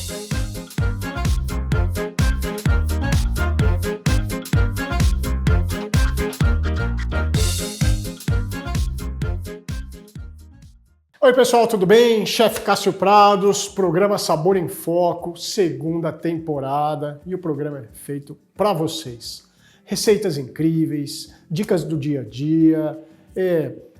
Oi pessoal, tudo bem? Chefe Cássio Prados, programa Sabor em Foco, segunda temporada, e o programa é feito para vocês. Receitas incríveis, dicas do dia a dia,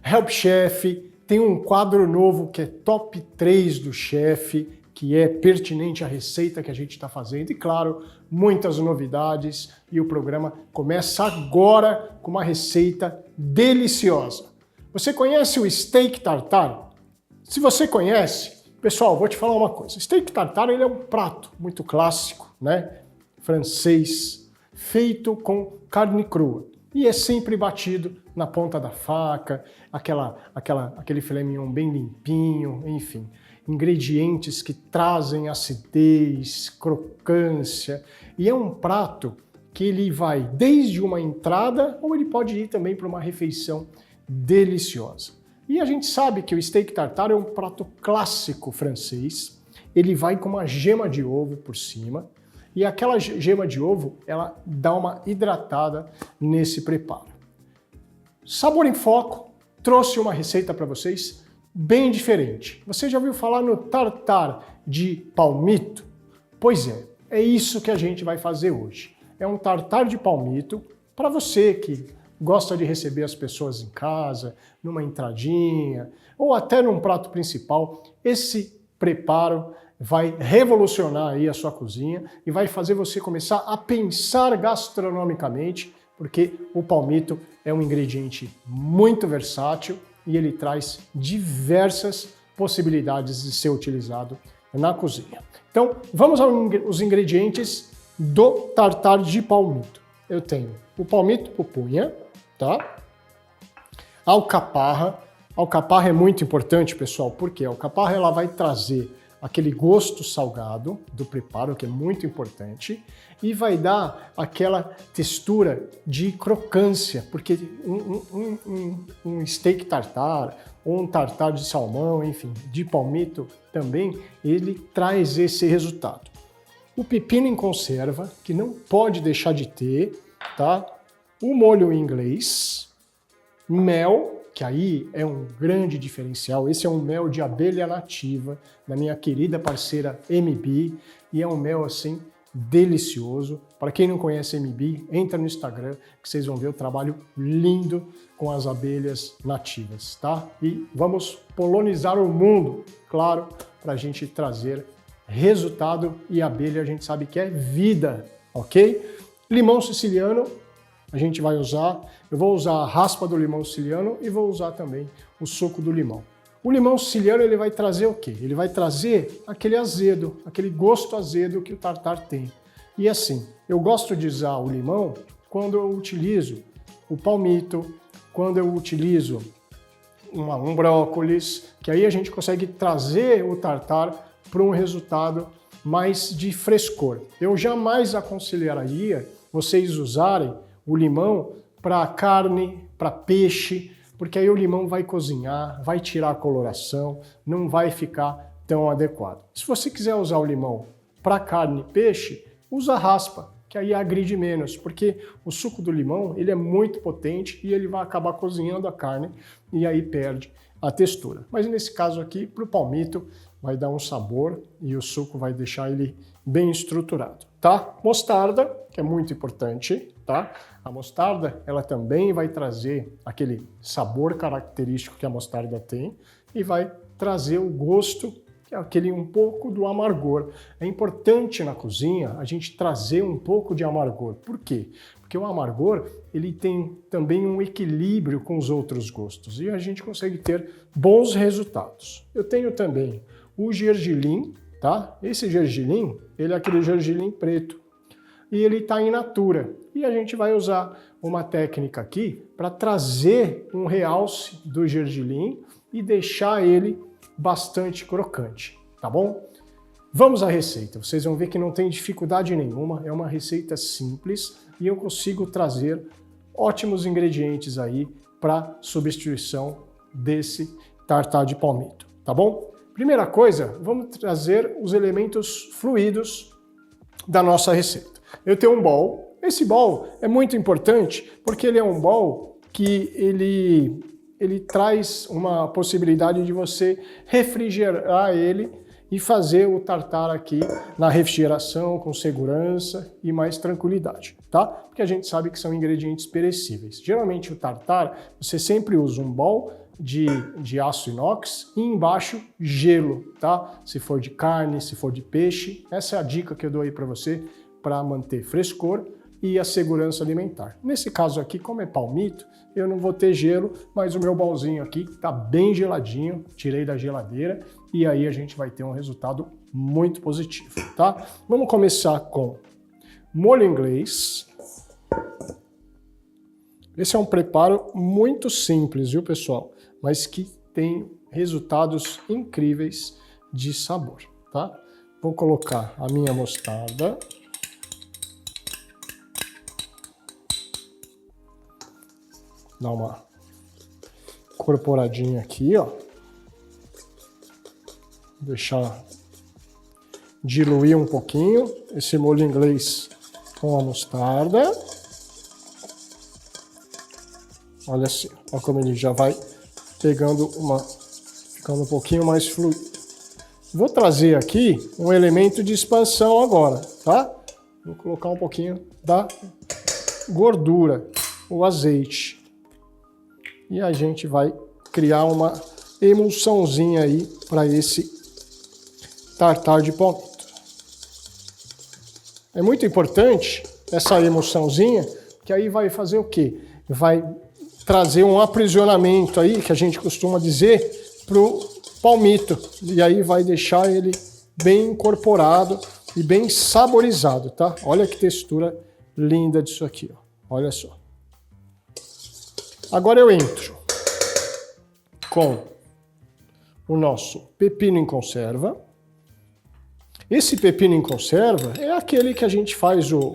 Help Chef, tem um quadro novo que é Top 3 do Chefe, que é pertinente à receita que a gente está fazendo, e claro, muitas novidades, e o programa começa agora com uma receita deliciosa. Você conhece o steak tartare? Se você conhece, pessoal, vou te falar uma coisa. Steak tartare ele é um prato muito clássico, né? Francês, feito com carne crua. E é sempre batido na ponta da faca, aquele filé mignon bem limpinho, enfim. Ingredientes que trazem acidez, crocância. E é um prato que ele vai desde uma entrada ou ele pode ir também para uma refeição deliciosa. E a gente sabe que o steak tartare é um prato clássico francês. Ele vai com uma gema de ovo por cima e aquela gema de ovo, ela dá uma hidratada nesse preparo. Sabor em Foco trouxe uma receita para vocês bem diferente. Você já ouviu falar no tartare de palmito? Pois é isso que a gente vai fazer hoje. É um tartare de palmito para você que gosta de receber as pessoas em casa, numa entradinha, ou até num prato principal. Esse preparo vai revolucionar aí a sua cozinha e vai fazer você começar a pensar gastronomicamente, porque o palmito é um ingrediente muito versátil e ele traz diversas possibilidades de ser utilizado na cozinha. Então, vamos aos ingredientes do tartare de palmito. Eu tenho o palmito pupunha, tá? Alcaparra. Alcaparra é muito importante, pessoal, porque a alcaparra ela vai trazer aquele gosto salgado do preparo, que é muito importante, e vai dar aquela textura de crocância, porque um steak tartare ou um tartare de salmão, enfim, de palmito também, ele traz esse resultado. O pepino em conserva, que não pode deixar de ter, tá? O molho inglês, mel, que aí é um grande diferencial. Esse é um mel de abelha nativa, da minha querida parceira MB, e é um mel assim delicioso. Para quem não conhece MB, entra no Instagram que vocês vão ver o trabalho lindo com as abelhas nativas, tá? E vamos polonizar o mundo, claro, para a gente trazer resultado, e abelha a gente sabe que é vida, ok? Limão siciliano, a gente vai usar, eu vou usar a raspa do limão siciliano e vou usar também o suco do limão. O limão siciliano ele vai trazer o quê? Ele vai trazer aquele azedo, aquele gosto azedo que o tartare tem. E assim, eu gosto de usar o limão quando eu utilizo o palmito, quando eu utilizo um brócolis, que aí a gente consegue trazer o tartare para um resultado mais de frescor. Eu jamais aconselharia vocês usarem o limão para carne, para peixe, porque aí o limão vai cozinhar, vai tirar a coloração, não vai ficar tão adequado. Se você quiser usar o limão para carne e peixe, usa a raspa, que aí agride menos, porque o suco do limão ele é muito potente e ele vai acabar cozinhando a carne e aí perde a textura. Mas nesse caso aqui, para o palmito, vai dar um sabor e o suco vai deixar ele bem estruturado, tá? Mostarda, que é muito importante, tá? A mostarda, ela também vai trazer aquele sabor característico que a mostarda tem e vai trazer o gosto, que é aquele um pouco do amargor. É importante na cozinha a gente trazer um pouco de amargor. Por quê? Porque o amargor, ele tem também um equilíbrio com os outros gostos e a gente consegue ter bons resultados. Eu tenho também o gergelim, tá? Esse gergelim, ele é aquele gergelim preto e ele está in natura. E a gente vai usar uma técnica aqui para trazer um realce do gergelim e deixar ele bastante crocante, tá bom? Vamos à receita. Vocês vão ver que não tem dificuldade nenhuma, é uma receita simples e eu consigo trazer ótimos ingredientes aí para substituição desse tartare de palmito, tá bom? Primeira coisa, vamos trazer os elementos fluidos da nossa receita. Eu tenho um bowl. Esse bowl é muito importante porque ele é um bowl que ele traz uma possibilidade de você refrigerar ele e fazer o tartar aqui na refrigeração com segurança e mais tranquilidade, tá? Porque a gente sabe que são ingredientes perecíveis. Geralmente o tartar, você sempre usa um bowl de aço inox e embaixo gelo, tá? Se for de carne, se for de peixe. Essa é a dica que eu dou aí para você para manter frescor e a segurança alimentar. Nesse caso aqui, como é palmito, eu não vou ter gelo, mas o meu bowlzinho aqui está bem geladinho, tirei da geladeira e aí a gente vai ter um resultado muito positivo, tá? Vamos começar com molho inglês. Esse é um preparo muito simples, viu, pessoal? Mas que tem resultados incríveis de sabor, tá? Vou colocar a minha mostarda. Dá uma incorporadinha aqui, ó. Deixar diluir um pouquinho esse molho inglês com a mostarda. Olha assim, olha como ele já vai pegando ficando um pouquinho mais fluido. Vou trazer aqui um elemento de expansão agora, tá? Vou colocar um pouquinho da gordura, o azeite. E a gente vai criar uma emulsãozinha aí para esse tartar de palmito. É muito importante essa emulsãozinha, que aí vai fazer o quê? Vai trazer um aprisionamento aí, que a gente costuma dizer, para o palmito. E aí vai deixar ele bem incorporado e bem saborizado, tá? Olha que textura linda disso aqui, ó. Olha só. Agora eu entro com o nosso pepino em conserva. Esse pepino em conserva é aquele que a gente faz o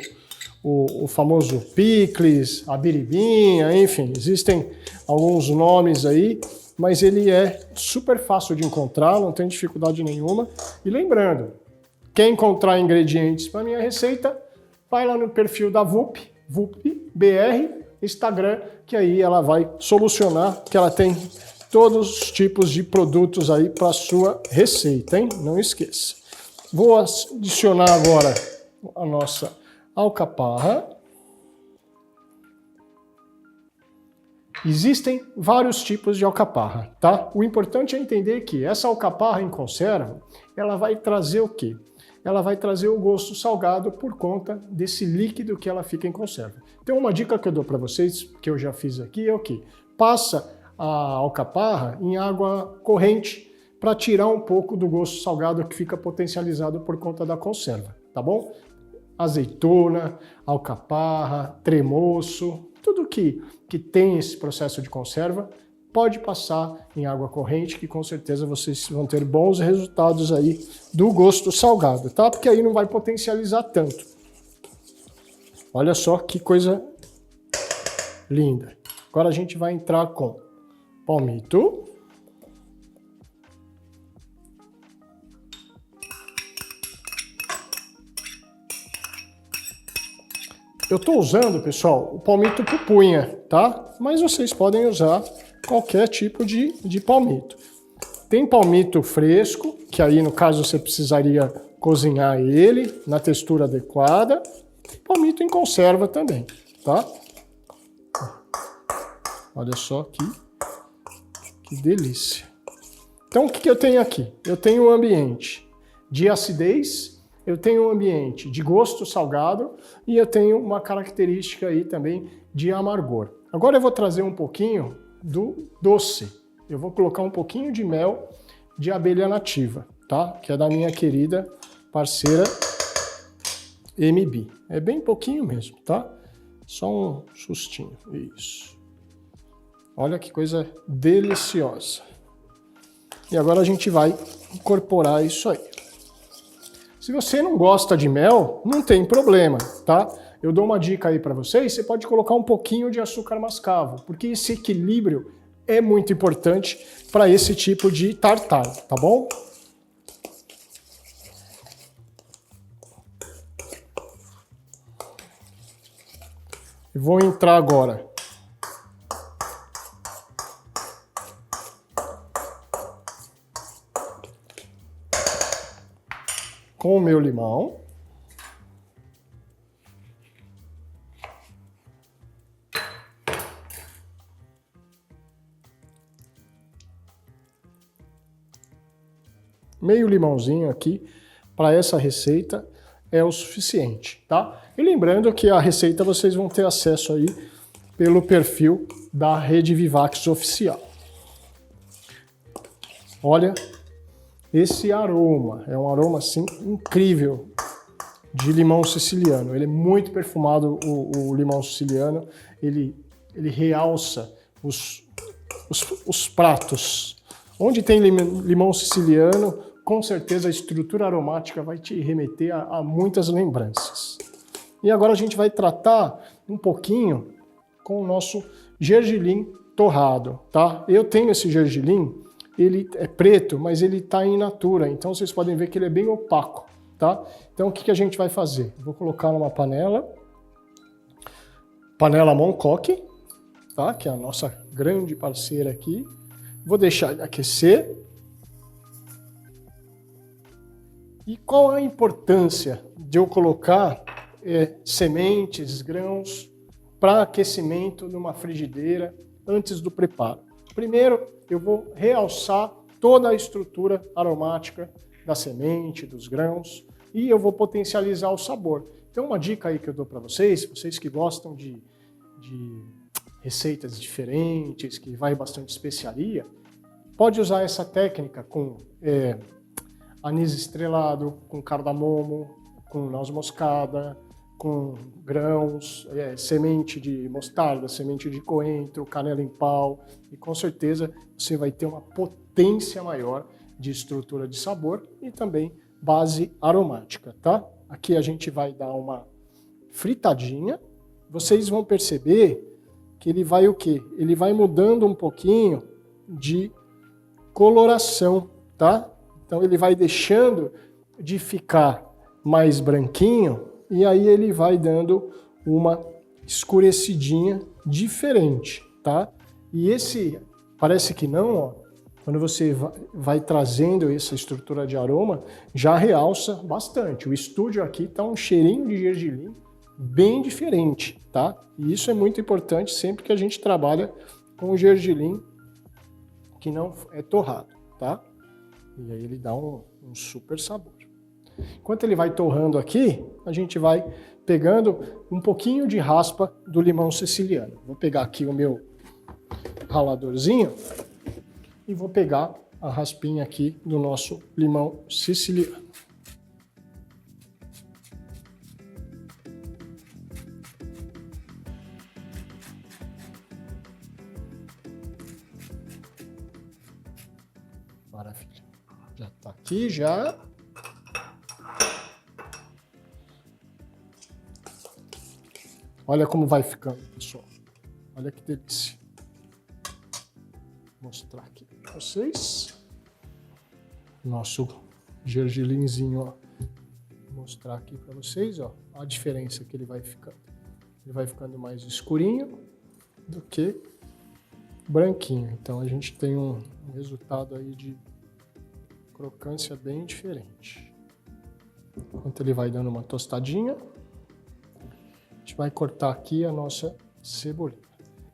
famoso picles, a biribinha, enfim, existem alguns nomes aí, mas ele é super fácil de encontrar, não tem dificuldade nenhuma. E lembrando, quer encontrar ingredientes para minha receita, vai lá no perfil da VUP.BR, Instagram, que aí ela vai solucionar, que ela tem todos os tipos de produtos aí para a sua receita, hein? Não esqueça. Vou adicionar agora a nossa alcaparra. Existem vários tipos de alcaparra, tá? O importante é entender que essa alcaparra em conserva, ela vai trazer o quê? Ela vai trazer o gosto salgado por conta desse líquido que ela fica em conserva. Então uma dica que eu dou para vocês, que eu já fiz aqui, é o quê? Passa a alcaparra em água corrente para tirar um pouco do gosto salgado que fica potencializado por conta da conserva, tá bom? Azeitona, alcaparra, tremoço, tudo que tem esse processo de conserva, pode passar em água corrente, que com certeza vocês vão ter bons resultados aí do gosto salgado, tá? Porque aí não vai potencializar tanto. Olha só que coisa linda. Agora a gente vai entrar com palmito. Eu estou usando, pessoal, o palmito pupunha, tá? Mas vocês podem usar qualquer tipo de palmito. Tem palmito fresco, que aí no caso você precisaria cozinhar ele na textura adequada. Palmito em conserva também, tá? Olha só que delícia. Então o que eu tenho aqui? Eu tenho um ambiente de acidez, eu tenho um ambiente de gosto salgado e eu tenho uma característica aí também de amargor. Agora eu vou trazer um pouquinho do doce. Eu vou colocar um pouquinho de mel de abelha nativa, tá? Que é da minha querida parceira MB. É bem pouquinho mesmo, tá? Só um sustinho. Isso. Olha que coisa deliciosa. E agora a gente vai incorporar isso aí. Se você não gosta de mel, não tem problema, tá? Eu dou uma dica aí para vocês, você pode colocar um pouquinho de açúcar mascavo, porque esse equilíbrio é muito importante para esse tipo de tartar, tá bom? E vou entrar agora com o meu limão. Meio limãozinho aqui para essa receita é o suficiente, tá? E lembrando que a receita vocês vão ter acesso aí pelo perfil da Rede Vivax Oficial. Olha esse aroma, é um aroma assim incrível de limão siciliano. Ele é muito perfumado, o limão siciliano, ele realça os pratos. Onde tem limão siciliano, com certeza a estrutura aromática vai te remeter a muitas lembranças. E agora a gente vai tratar um pouquinho com o nosso gergelim torrado, tá? Eu tenho esse gergelim, ele é preto, mas ele está in natura, então vocês podem ver que ele é bem opaco, tá? Então o que a gente vai fazer? Eu vou colocar numa panela Moncoque, tá? Que é a nossa grande parceira aqui. Vou deixar ele aquecer. E qual a importância de eu colocar sementes, grãos para aquecimento numa frigideira antes do preparo? Primeiro, eu vou realçar toda a estrutura aromática da semente, dos grãos, e eu vou potencializar o sabor. Então, uma dica aí que eu dou para vocês que gostam de receitas diferentes, que vai bastante especiaria, pode usar essa técnica com anis estrelado, com cardamomo, com noz moscada, com grãos, semente de mostarda, semente de coentro, canela em pau, e com certeza você vai ter uma potência maior de estrutura de sabor e também base aromática, tá? Aqui a gente vai dar uma fritadinha. Vocês vão perceber que ele vai o quê? Ele vai mudando um pouquinho de coloração, tá? Então ele vai deixando de ficar mais branquinho e aí ele vai dando uma escurecidinha diferente, tá? E esse, parece que não, ó, quando você vai trazendo essa estrutura de aroma, já realça bastante. O estúdio aqui tá um cheirinho de gergelim bem diferente, tá? E isso é muito importante sempre que a gente trabalha com o gergelim que não é torrado, tá? E aí ele dá um super sabor. Enquanto ele vai torrando aqui, a gente vai pegando um pouquinho de raspa do limão siciliano. Vou pegar aqui o meu raladorzinho e vou pegar a raspinha aqui do nosso limão siciliano. Maravilha. Já tá aqui, já. Olha como vai ficando, pessoal. Olha que delícia. Vou mostrar aqui para vocês. Nosso gergelinzinho, ó. Vou mostrar aqui para vocês, ó, a diferença que ele vai ficando. Ele vai ficando mais escurinho do que branquinho. Então a gente tem um resultado aí de crocância bem diferente. Enquanto ele vai dando uma tostadinha, a gente vai cortar aqui a nossa cebolinha.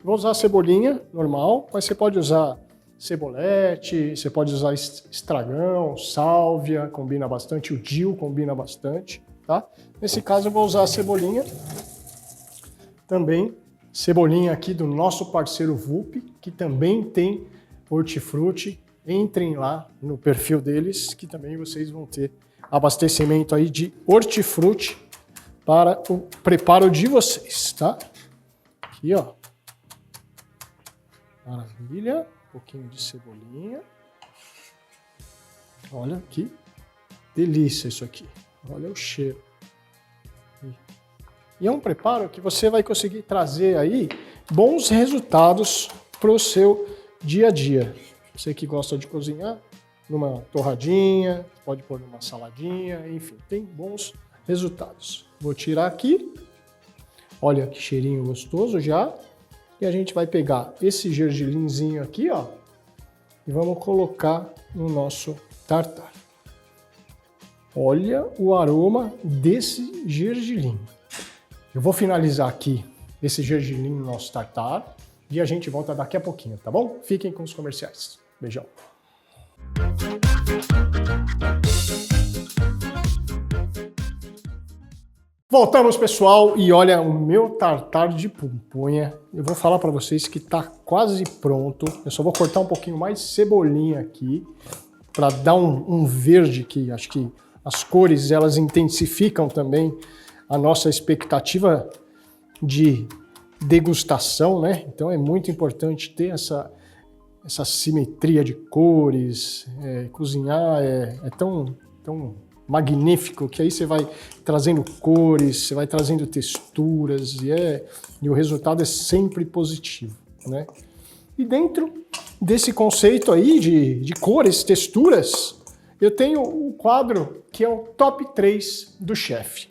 Vou usar a cebolinha normal, mas você pode usar cebolete, você pode usar estragão, sálvia, combina bastante, o dill combina bastante, tá? Nesse caso eu vou usar a cebolinha, também cebolinha aqui do nosso parceiro Vulpi, que também tem hortifruti. Entrem lá no perfil deles, que também vocês vão ter abastecimento aí de hortifruti para o preparo de vocês, tá? Aqui, ó. Maravilha. Um pouquinho de cebolinha. Olha que delícia isso aqui. Olha o cheiro. E é um preparo que você vai conseguir trazer aí bons resultados para o seu dia a dia. Você que gosta de cozinhar, numa torradinha, pode pôr numa saladinha, enfim, tem bons resultados. Vou tirar aqui. Olha que cheirinho gostoso já. E a gente vai pegar esse gergelinzinho aqui, ó, e vamos colocar no nosso tartar. Olha o aroma desse gergelim. Eu vou finalizar aqui esse gergelim no nosso tartar e a gente volta daqui a pouquinho, tá bom? Fiquem com os comerciais. Beijão. Voltamos, pessoal, e olha o meu tartar de pupunha. Eu vou falar para vocês que tá quase pronto. Eu só vou cortar um pouquinho mais de cebolinha aqui para dar um verde que acho que as cores elas intensificam também a nossa expectativa de degustação, né? Então é muito importante ter essa simetria de cores. Cozinhar é tão magnífico, que aí você vai trazendo cores, você vai trazendo texturas e o resultado é sempre positivo, né? E dentro desse conceito aí de cores, texturas, eu tenho um quadro que é o Top 3 do chefe.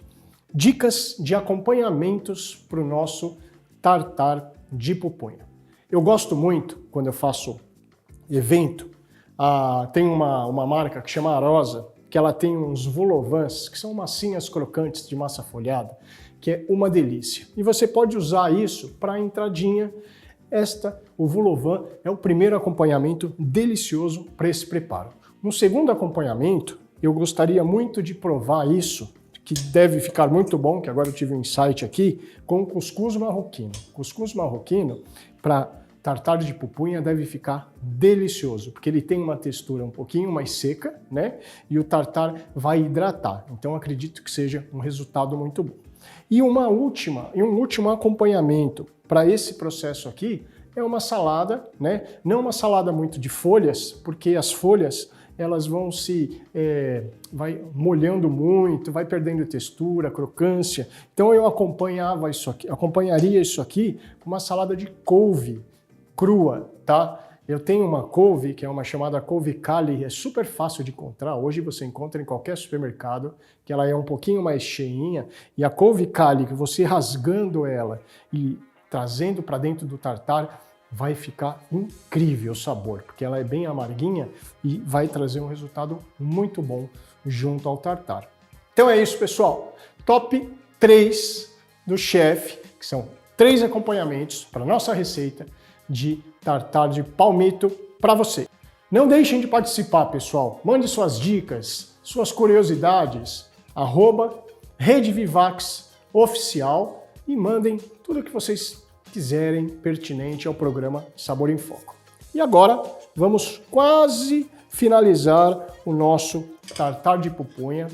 Dicas de acompanhamentos para o nosso tartar de pupunha. Eu gosto muito, quando eu faço evento, tem uma marca que chama Arosa, que ela tem uns volovans, que são massinhas crocantes de massa folhada, que é uma delícia. E você pode usar isso para a entradinha. O volovan é o primeiro acompanhamento delicioso para esse preparo. No segundo acompanhamento, eu gostaria muito de provar isso, que deve ficar muito bom, que agora eu tive um insight aqui, com cuscuz marroquino. Cuscuz marroquino, para tartar de pupunha, deve ficar delicioso, porque ele tem uma textura um pouquinho mais seca, né? E o tartar vai hidratar. Então acredito que seja um resultado muito bom. E um último acompanhamento para esse processo aqui é uma salada, né? Não uma salada muito de folhas, porque as folhas elas vão vai molhando muito, vai perdendo textura, crocância. Então eu acompanharia isso aqui com uma salada de couve crua, tá? Eu tenho uma couve, que é uma chamada couve Cali, é super fácil de encontrar. Hoje você encontra em qualquer supermercado, que ela é um pouquinho mais cheinha. E a couve Cali, que você rasgando ela e trazendo para dentro do tartar, vai ficar incrível o sabor, porque ela é bem amarguinha e vai trazer um resultado muito bom junto ao tartar. Então é isso, pessoal. Top 3 do chefe, que são 3 acompanhamentos para nossa receita de tartar de palmito para você. Não deixem de participar, pessoal. Mande suas dicas, suas curiosidades, @RedeVivax Oficial e mandem tudo o que vocês quiserem pertinente ao programa Sabor em Foco. E agora vamos quase finalizar o nosso tartar de pupunha,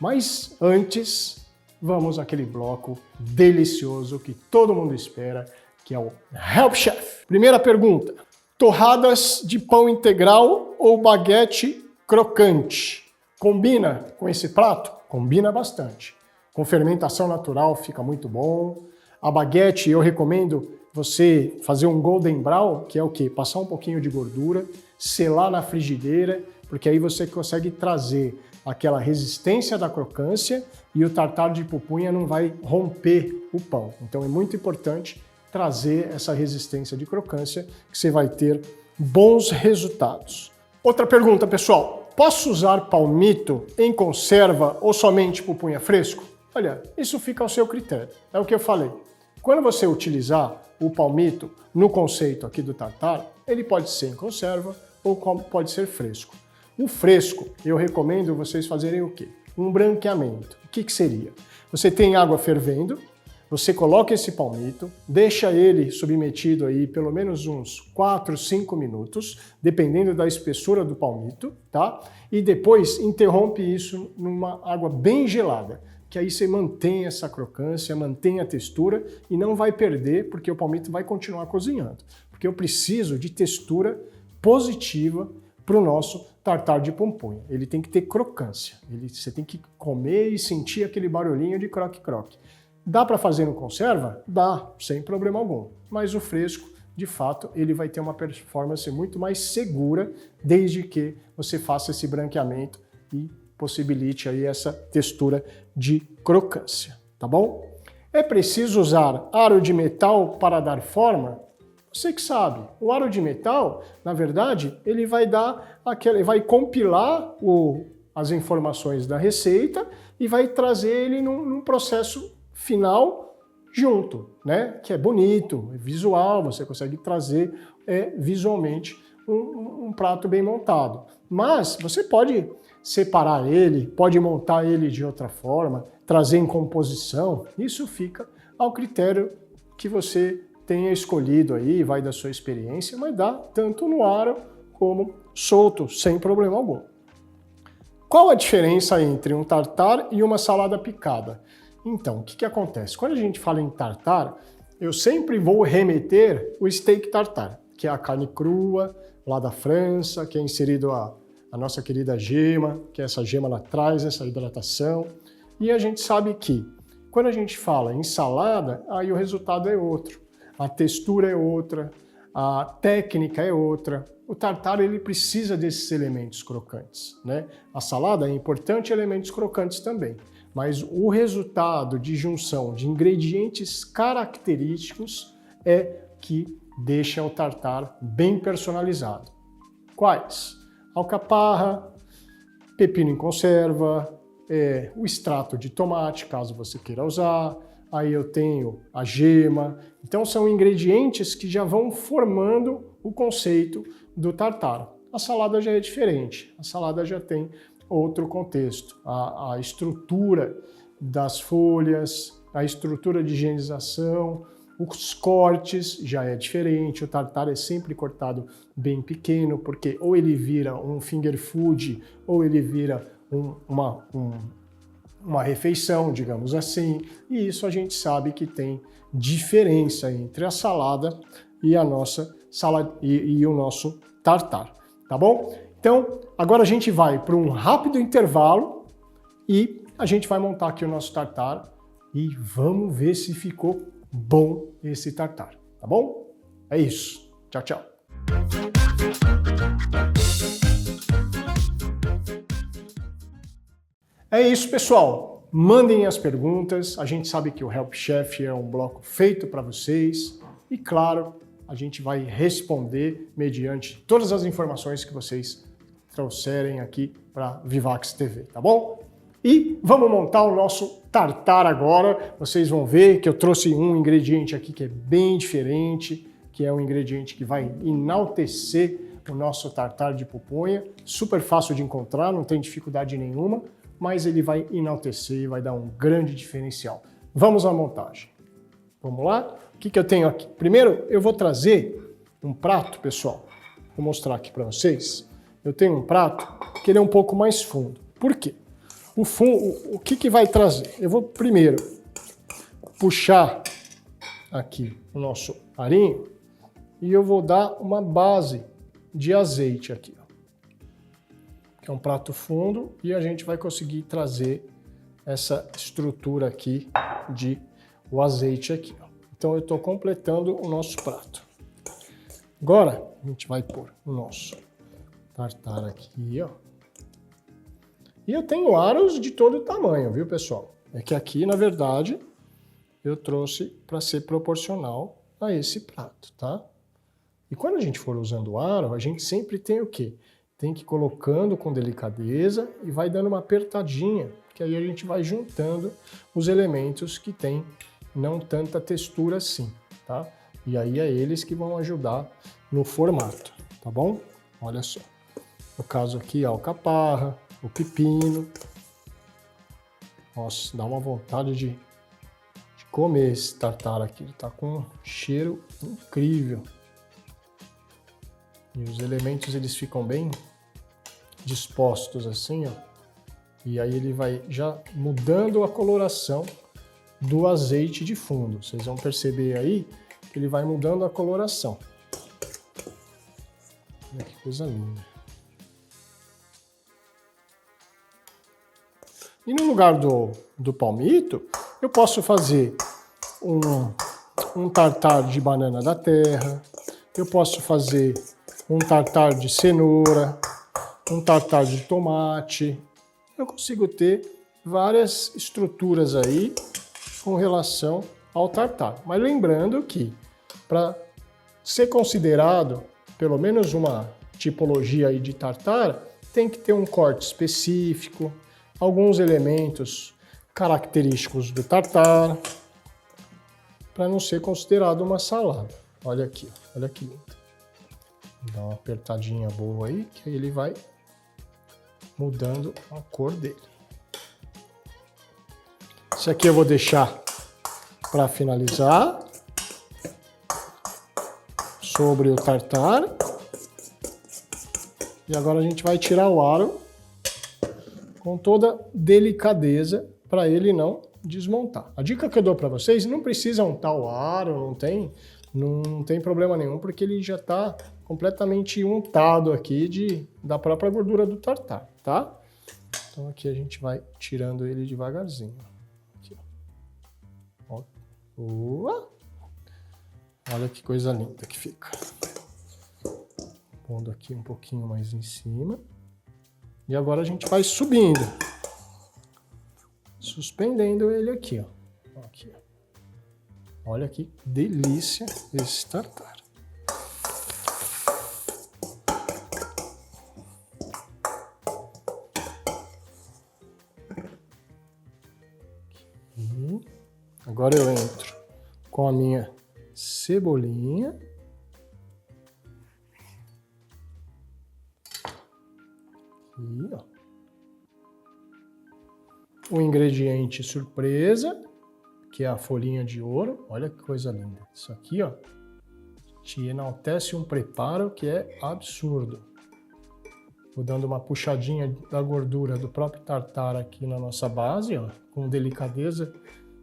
mas antes vamos àquele bloco delicioso que todo mundo espera, que é o Help Chef. Primeira pergunta: torradas de pão integral ou baguete crocante? Combina com esse prato? Combina bastante. Com fermentação natural fica muito bom. A baguete, eu recomendo você fazer um golden brown, que é o quê? Passar um pouquinho de gordura, selar na frigideira, porque aí você consegue trazer aquela resistência da crocância e o tartar de pupunha não vai romper o pão. Então é muito importante trazer essa resistência de crocância, que você vai ter bons resultados. Outra pergunta, pessoal: posso usar palmito em conserva ou somente pupunha fresco? Olha, isso fica ao seu critério. É o que eu falei. Quando você utilizar o palmito no conceito aqui do tartar, ele pode ser em conserva ou pode ser fresco. O fresco, eu recomendo vocês fazerem o quê? Um branqueamento. O que seria? Você tem água fervendo, você coloca esse palmito, deixa ele submetido aí pelo menos uns 4, 5 minutos, dependendo da espessura do palmito, tá? E depois interrompe isso numa água bem gelada, que aí você mantém essa crocância, mantém a textura e não vai perder, porque o palmito vai continuar cozinhando. Porque eu preciso de textura positiva para o nosso tartar de pupunha. Ele tem que ter crocância. Você tem que comer e sentir aquele barulhinho de croque-croque. Dá para fazer no conserva? Dá, sem problema algum. Mas o fresco, de fato, ele vai ter uma performance muito mais segura, desde que você faça esse branqueamento e possibilite aí essa textura de crocância, tá bom? É preciso usar aro de metal para dar forma? Você que sabe. O aro de metal, na verdade, ele vai vai compilar as informações da receita e vai trazer ele num processo final junto, né? Que é bonito, é visual, você consegue trazer visualmente um prato bem montado. Mas você pode separar ele, pode montar ele de outra forma, trazer em composição, isso fica ao critério que você tenha escolhido aí, vai da sua experiência, mas dá tanto no aro como solto, sem problema algum. Qual a diferença entre um tartar e uma salada picada? Então, o que acontece? Quando a gente fala em tartar, eu sempre vou remeter o steak tartar, que é a carne crua, lá da França, que é inserido a nossa querida gema, que essa gema ela traz essa hidratação. E a gente sabe que, quando a gente fala em salada, aí o resultado é outro. A textura é outra, a técnica é outra. O tartar ele precisa desses elementos crocantes, né? A salada é importante elementos crocantes também, mas o resultado de junção de ingredientes característicos é que deixa o tartar bem personalizado. Quais? Alcaparra, pepino em conserva, o extrato de tomate, caso você queira usar, aí eu tenho a gema. Então são ingredientes que já vão formando o conceito do tartar. A salada já é diferente, a salada já tem outro contexto. A estrutura das folhas, a estrutura de higienização, os cortes já é diferente, o tartar é sempre cortado bem pequeno, porque ou ele vira um finger food, ou ele vira uma refeição, digamos assim, e isso a gente sabe que tem diferença entre a salada e a nossa salada e o nosso tartar, tá bom? Então, agora a gente vai para um rápido intervalo e a gente vai montar aqui o nosso tartar e vamos ver se ficou bom esse tartar, tá bom? É isso. Tchau, tchau. É isso, pessoal. Mandem as perguntas. A gente sabe que o Help Chef é um bloco feito para vocês e, claro, a gente vai responder mediante todas as informações que vocês trouxerem aqui para Vivax TV, tá bom? E vamos montar o nosso tartar agora. Vocês vão ver que eu trouxe um ingrediente aqui que é bem diferente, que é um ingrediente que vai enaltecer o nosso tartar de pupunha. Super fácil de encontrar, não tem dificuldade nenhuma, mas ele vai enaltecer e vai dar um grande diferencial. Vamos à montagem. Vamos lá? O que eu tenho aqui? Primeiro, eu vou trazer um prato, pessoal. Vou mostrar aqui para vocês. Eu tenho um prato que ele é um pouco mais fundo. Por quê? O que vai trazer? Eu vou primeiro puxar aqui o nosso arinho e eu vou dar uma base de azeite aqui, ó, que é um prato fundo, e a gente vai conseguir trazer essa estrutura aqui o azeite aqui, ó. Então eu estou completando o nosso prato. Agora a gente vai pôr o nosso tartar aqui, ó. E eu tenho aros de todo tamanho, viu, pessoal? É que aqui, na verdade, eu trouxe para ser proporcional a esse prato, tá? E quando a gente for usando o aro, a gente sempre tem o quê? Tem que ir colocando com delicadeza e vai dando uma apertadinha, que aí a gente vai juntando os elementos que tem não tanta textura assim, tá? E aí é eles que vão ajudar no formato, tá bom? Olha só. No caso aqui, a alcaparra, o pepino. Nossa, dá uma vontade de comer esse tartar aqui. Ele tá com um cheiro incrível. E os elementos eles ficam bem dispostos assim, ó. E aí ele vai já mudando a coloração do azeite de fundo. Vocês vão perceber aí que ele vai mudando a coloração. Olha que coisa linda. E no lugar do palmito, eu posso fazer um tartar de banana da terra, eu posso fazer um tartar de cenoura, um tartar de tomate. Eu consigo ter várias estruturas aí com relação ao tartar. Mas lembrando que para ser considerado pelo menos uma tipologia aí de tartar, tem que ter um corte específico, alguns elementos característicos do tartar, para não ser considerado uma salada. Olha aqui, olha que lindo. Dá uma apertadinha boa aí, que aí ele vai mudando a cor dele. Esse aqui eu vou deixar para finalizar sobre o tartar. E agora a gente vai tirar o aro com toda delicadeza para ele não desmontar. A dica que eu dou para vocês, não precisa untar o aro, não tem problema nenhum, porque ele já está completamente untado aqui da própria gordura do tartar, tá? Então aqui a gente vai tirando ele devagarzinho. Aqui, ó. Olha que coisa linda que fica. Pondo aqui um pouquinho mais em cima. E agora a gente vai subindo. Suspendendo ele aqui, ó. Aqui, ó. Olha que delícia esse tartar. E agora eu entro com a minha cebolinha. Aqui, ó. O ingrediente surpresa, que é a folhinha de ouro. Olha que coisa linda. Isso aqui, ó, te enaltece um preparo que é absurdo. Vou dando uma puxadinha da gordura do próprio tartar aqui na nossa base, ó, com delicadeza,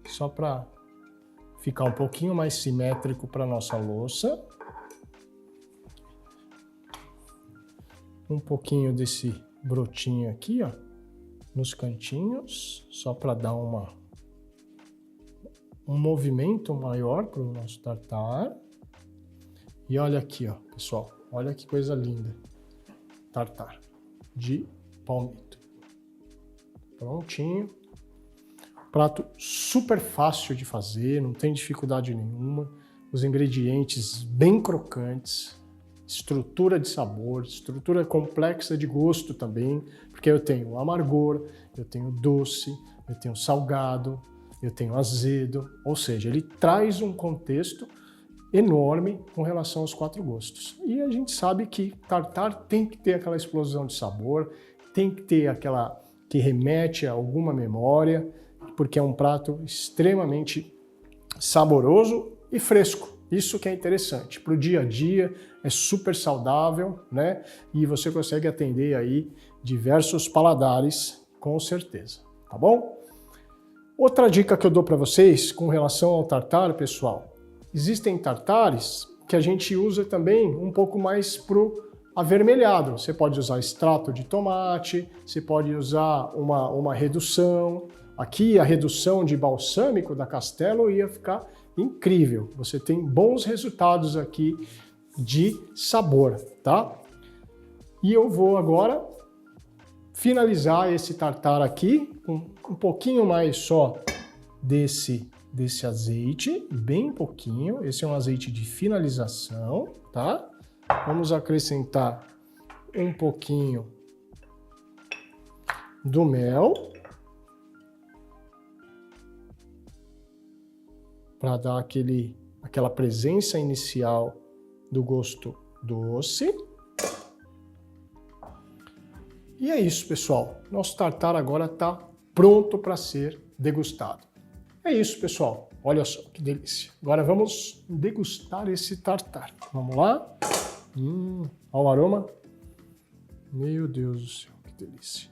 só para ficar um pouquinho mais simétrico para nossa louça. Um pouquinho desse brotinho aqui, ó, nos cantinhos, só para dar um movimento maior para o nosso tartar. E olha aqui, ó, pessoal, olha que coisa linda. Tartar de palmito. Prontinho. Prato super fácil de fazer, não tem dificuldade nenhuma. Os ingredientes bem crocantes. Estrutura de sabor, estrutura complexa de gosto também, porque eu tenho amargor, eu tenho doce, eu tenho salgado, eu tenho azedo, ou seja, ele traz um contexto enorme com relação aos 4 gostos. E a gente sabe que tartar tem que ter aquela explosão de sabor, tem que ter aquela que remete a alguma memória, porque é um prato extremamente saboroso e fresco. Isso que é interessante. Para o dia a dia, é super saudável, né? E você consegue atender aí diversos paladares, com certeza, tá bom? Outra dica que eu dou para vocês com relação ao tartar, pessoal, existem tartares que a gente usa também um pouco mais pro avermelhado. Você pode usar extrato de tomate, você pode usar uma redução. Aqui a redução de balsâmico da Castello ia ficar incrível. Você tem bons resultados aqui de sabor, tá? E eu vou agora finalizar esse tartar aqui com um pouquinho mais só desse azeite, bem pouquinho. Esse é um azeite de finalização, tá? Vamos acrescentar um pouquinho do mel para dar aquela presença inicial do gosto doce. E é isso, pessoal. Nosso tartar agora está pronto para ser degustado. É isso, pessoal. Olha só que delícia. Agora vamos degustar esse tartar. Vamos lá? Olha o aroma. Meu Deus do céu, que delícia.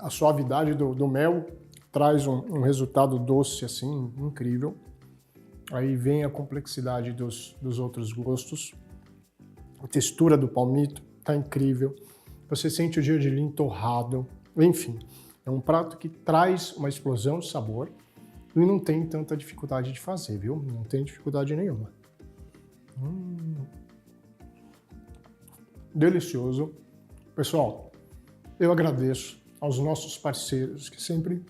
A suavidade do mel traz um resultado doce assim, incrível. Aí vem a complexidade dos outros gostos. A textura do palmito tá incrível. Você sente o gergelim torrado. Enfim, é um prato que traz uma explosão de sabor e não tem tanta dificuldade de fazer, viu? Não tem dificuldade nenhuma. delicioso. Pessoal, eu agradeço aos nossos parceiros que sempre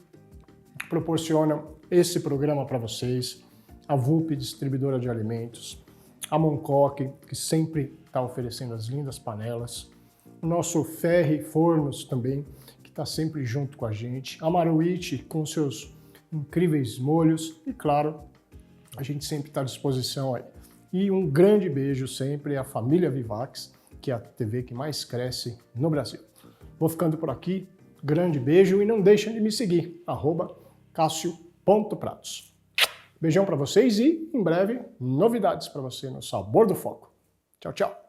proporcionam esse programa para vocês, a VUP, distribuidora de alimentos, a Moncoque, que sempre está oferecendo as lindas panelas, o nosso Ferri Fornos também, que está sempre junto com a gente, a Maruíche com seus incríveis molhos e, claro, a gente sempre está à disposição aí. E um grande beijo sempre à família Vivax, que é a TV que mais cresce no Brasil. Vou ficando por aqui, grande beijo e não deixem de me seguir, @Cassio.pratos. Beijão para vocês e, em breve, novidades para você no Sabor do Foco. Tchau, tchau!